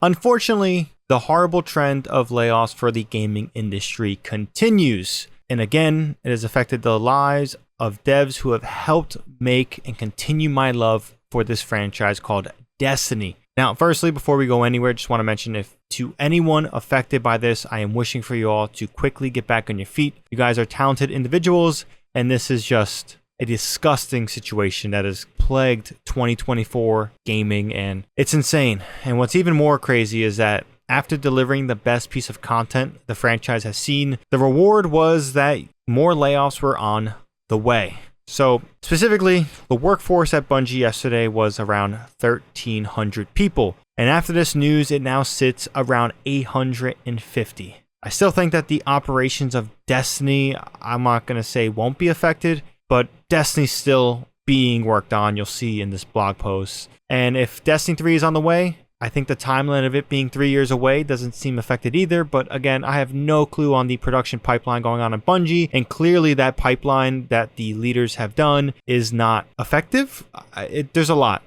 Unfortunately, the horrible trend of layoffs for the gaming industry continues. And again, it has affected the lives of devs who have helped make and continue my love for this franchise called Destiny. Now, firstly, before we go anywhere, just want to mention, if to anyone affected by this, I am wishing for you all to quickly get back on your feet. You guys are talented individuals, and this is just a disgusting situation that has plagued 2024 gaming, and it's insane. And what's even more crazy is that after delivering the best piece of content the franchise has seen, the reward was that more layoffs were on the way. So specifically, the workforce at Bungie yesterday was around 1,300 people. And after this news, it now sits around 850. I still think that the operations of Destiny, I'm not going to say won't be affected, but Destiny's still being worked on, you'll see in this blog post. And if Destiny 3 is on the way, I think the timeline of it being 3 years away doesn't seem affected either, but again, I have no clue on the production pipeline going on at Bungie, and clearly that pipeline that the leaders have done is not effective. There's a lot,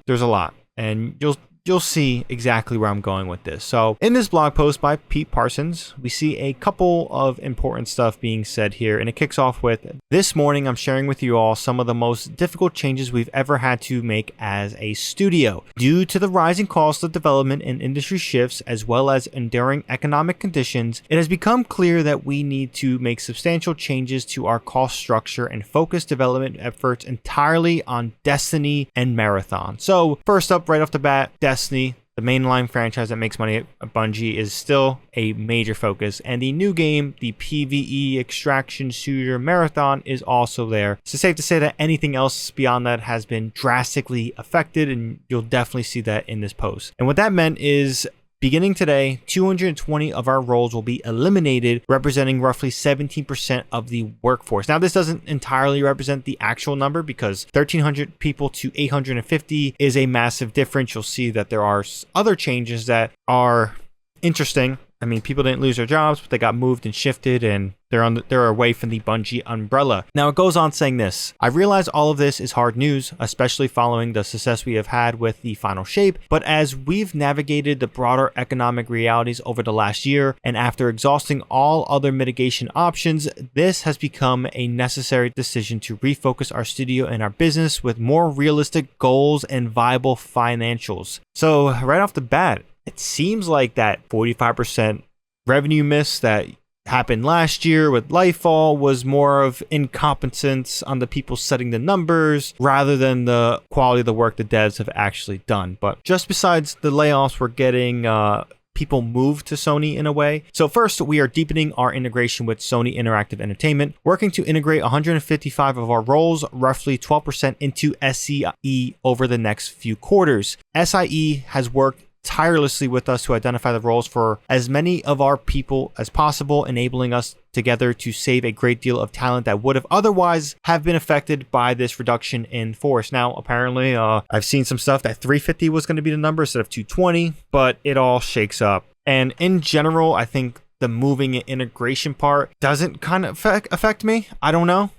and you'll see exactly where I'm going with this. So in this blog post by Pete Parsons, we see a couple of important stuff being said here, and it kicks off with, this morning I'm sharing with you all some of the most difficult changes we've ever had to make as a studio. Due to the rising cost of development and industry shifts, as well as enduring economic conditions, it has become clear that we need to make substantial changes to our cost structure and focus development efforts entirely on Destiny and Marathon. So first up, right off the bat, Destiny, the mainline franchise that makes money at Bungie, is still a major focus, and the new game, the PvE extraction shooter Marathon, is also there. So safe to say that anything else beyond that has been drastically affected, and you'll definitely see that in this post. And what that meant is, beginning today, 220 of our roles will be eliminated, representing roughly 17% of the workforce. Now, this doesn't entirely represent the actual number, because 1,300 people to 850 is a massive difference. You'll see that there are other changes that are interesting. I mean, people didn't lose their jobs, but they got moved and shifted, and they're away from the Bungie umbrella. Now, it goes on saying this: I realize all of this is hard news, especially following the success we have had with the final shape, but as we've navigated the broader economic realities over the last year, and after exhausting all other mitigation options, this has become a necessary decision to refocus our studio and our business with more realistic goals and viable financials. So right off the bat, it seems like that 45% revenue miss that happened last year with Lightfall was more of incompetence on the people setting the numbers rather than the quality of the work the devs have actually done. But just besides the layoffs, we're getting people moved to Sony in a way. So first, we are deepening our integration with Sony Interactive Entertainment, working to integrate 155 of our roles, roughly 12% into SCE over the next few quarters. SIE has worked tirelessly with us to identify the roles for as many of our people as possible, enabling us together to save a great deal of talent that would have otherwise have been affected by this reduction in force. Now, apparently, I've seen some stuff that 350 was going to be the number instead of 220, but it all shakes up. And in general, I think the moving and integration part doesn't kind of affect me. I don't know.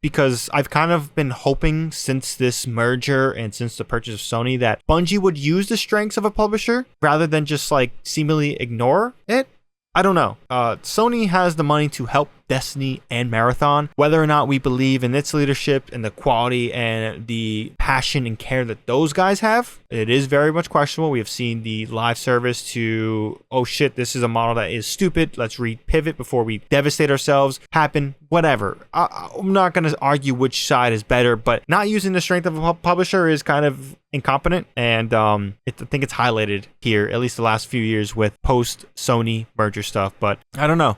Because I've kind of been hoping since this merger and since the purchase of Sony that Bungie would use the strengths of a publisher rather than just like seemingly ignore it. I don't know. Sony has the money to help Destiny and Marathon. Whether or not we believe in its leadership and the quality and the passion and care that those guys have, it is very much questionable. We have seen the live service to, oh shit, this is a model that is stupid, let's pivot before we devastate ourselves, happen, whatever. I'm not going to argue which side is better, but not using the strength of a publisher is kind of incompetent, and I think it's highlighted here, at least the last few years with post-Sony merger stuff, but I don't know.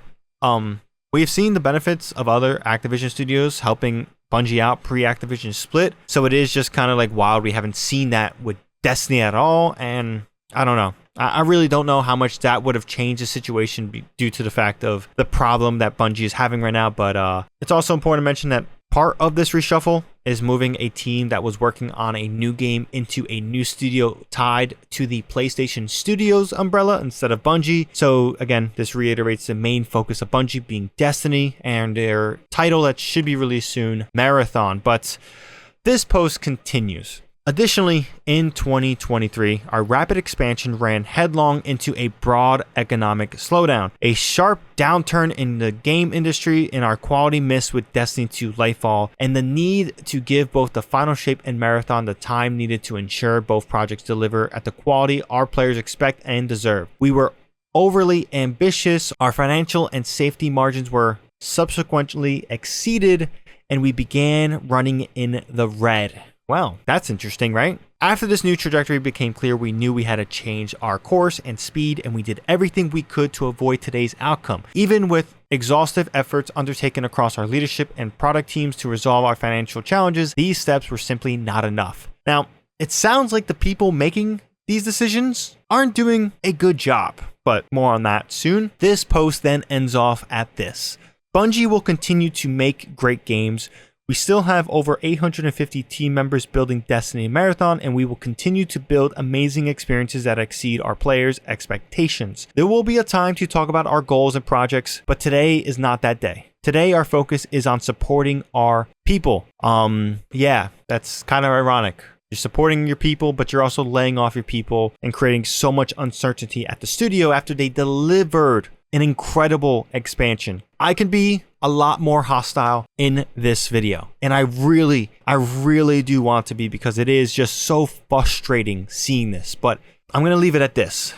We have seen the benefits of other Activision studios helping Bungie out pre-Activision split, so it is just kind of like wild we haven't seen that with Destiny at all, and I don't know. I really don't know how much that would have changed the situation due to the fact of the problem that Bungie is having right now, but it's also important to mention that part of this reshuffle is moving a team that was working on a new game into a new studio tied to the PlayStation Studios umbrella instead of Bungie. So again, this reiterates the main focus of Bungie being Destiny and their title that should be released soon, Marathon. But this post continues. Additionally, in 2023, our rapid expansion ran headlong into a broad economic slowdown, a sharp downturn in the game industry, and our quality missed with Destiny 2 Lightfall, and the need to give both the Final Shape and Marathon the time needed to ensure both projects deliver at the quality our players expect and deserve. We were overly ambitious, our financial and safety margins were subsequently exceeded, and we began running in the red. Well, that's interesting, right? After this new trajectory became clear, we knew we had to change our course and speed, and we did everything we could to avoid today's outcome. Even with exhaustive efforts undertaken across our leadership and product teams to resolve our financial challenges, these steps were simply not enough. Now, it sounds like the people making these decisions aren't doing a good job, but more on that soon. This post then ends off at this. Bungie will continue to make great games. We still have over 850 team members building Destiny Marathon, and we will continue to build amazing experiences that exceed our players' expectations. There will be a time to talk about our goals and projects, but today is not that day. Today, our focus is on supporting our people. Yeah, that's kind of ironic. You're supporting your people, but you're also laying off your people and creating so much uncertainty at the studio after they delivered an incredible expansion. I can be a lot more hostile in this video, and I really do want to be, because it is just so frustrating seeing this, but I'm gonna leave it at this.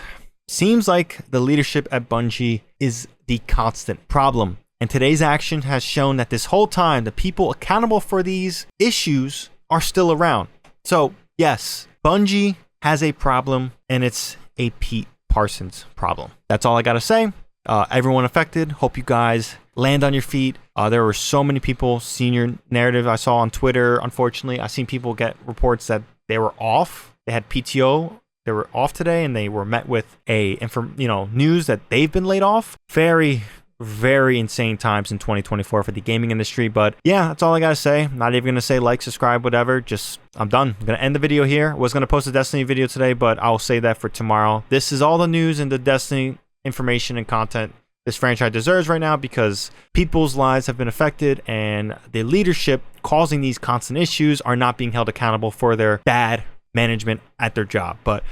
Seems like the leadership at Bungie is the constant problem, and today's action has shown that this whole time the people accountable for these issues are still around. So yes, Bungie has a problem, and it's a Pete Parsons problem. That's all I gotta say. Everyone affected, hope you guys land on your feet. There were so many people, senior narrative I saw on Twitter. Unfortunately, I've seen people get reports that they were off. They had PTO. They were off today, and they were met with news that they've been laid off. Very, very insane times in 2024 for the gaming industry. But yeah, that's all I gotta say. I'm not even gonna say like, subscribe, whatever. Just, I'm done. I'm gonna end the video here. I was gonna post a Destiny video today, but I'll save that for tomorrow. This is all the news in the Destiny information and content this franchise deserves right now, because people's lives have been affected, and the leadership causing these constant issues are not being held accountable for their bad management at their job. But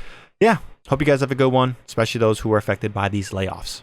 yeah, hope you guys have a good one, especially those who were affected by these layoffs.